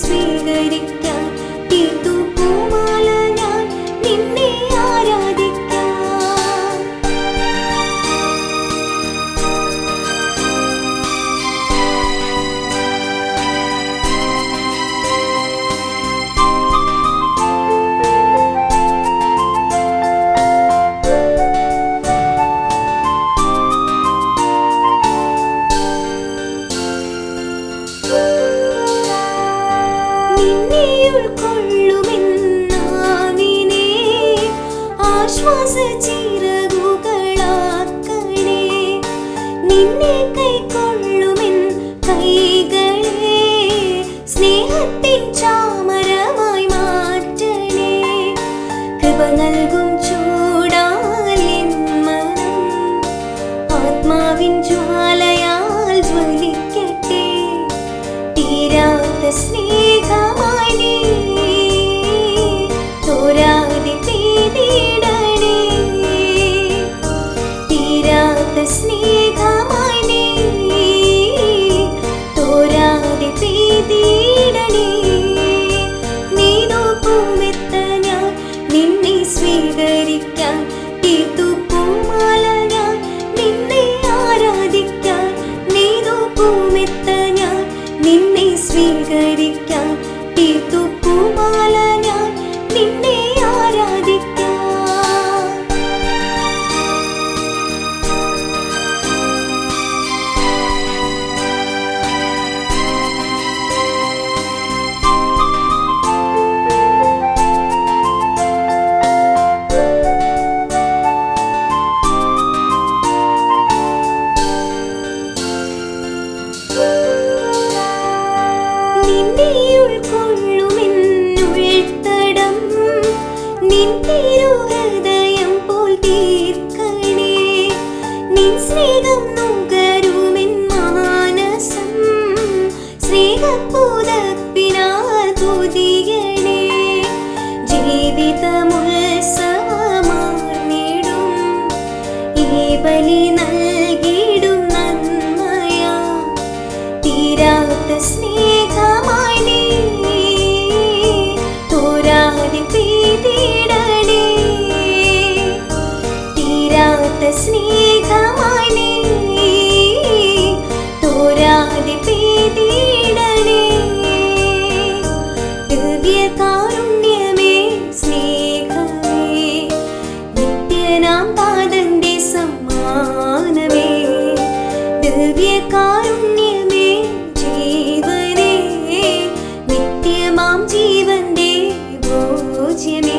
സ്വീകരിക്കാൻ തീർത്തു പൂമാല ഞാൻ നിന്നെ ആരാധിക്കാം. നിന്നെ ഉൾക്കൊള്ളുമെന്നാവിനെ ആശ്വാസ ചിറകുകളാക്കണേ. നിന്നെ കൈക്കൊള്ളുമെൻ കൈകളെ സ്നേഹത്തിൻ ചാമരമായി മാറ്റണേ. കൃപ നൽകും ചൂടാൽ എൻ മനം ആത്മാവിൻ ജ്വാലയാൽ ജ്വലിക്കട്ടെ. തീരാത്ത സ്നേഹമായി നീ തോരാതെ പെയ്തിടണേ. തീരാത്ത സ്നേഹമായി നീ തോരാതെ പെയ്തിടണേ. നീ നോക്കുമെത്ത ഞാൻ നിന്നെ സ്വീകരിക്കാൻ തീർത്തു പൂമാല ഞാൻ നിന്നെ ആരാധിക്കാൻ. നീ നോക്കുമെത്ത ഞാൻ നിന്നെ സ്വീകരിക്കാൻ തീർത്തു പൂമാല ഞാൻ നിന്നെ ആരാധിക്കാം. നിന്നെ ഉൾക്കൊള്ളുമെന്നുൾത്തടം നിൻ തിരുഹൃദയം പോൽ തീർക്കണേ. നിൻ സ്നേഹം നുകരുമെൻ മാനസം സ്നേഹപ്പുതപ്പിനാൽ പൊതിയണേ. ജീവിതമുത്സവമാർന്നിടും ഈ ബലി നൽകിടും നന്മയാ. തീരാത്ത സ്നേഹമായി നീ തോരാതെ പെയ്തിടണേ. തീരാത്ത സ്നേഹമായി നീ തോരാതെ പെയ്തിടണേ. ദിവ്യകാരുണ്യമേ സ്നേഹമേ നിത്യനാം താതന്റെ സമ്മാനമേ. ദിവ്യകാരുണ്യമേ ജീവനേ നിത്യമാം ജീവന്റെ ഭോജ്യമേ.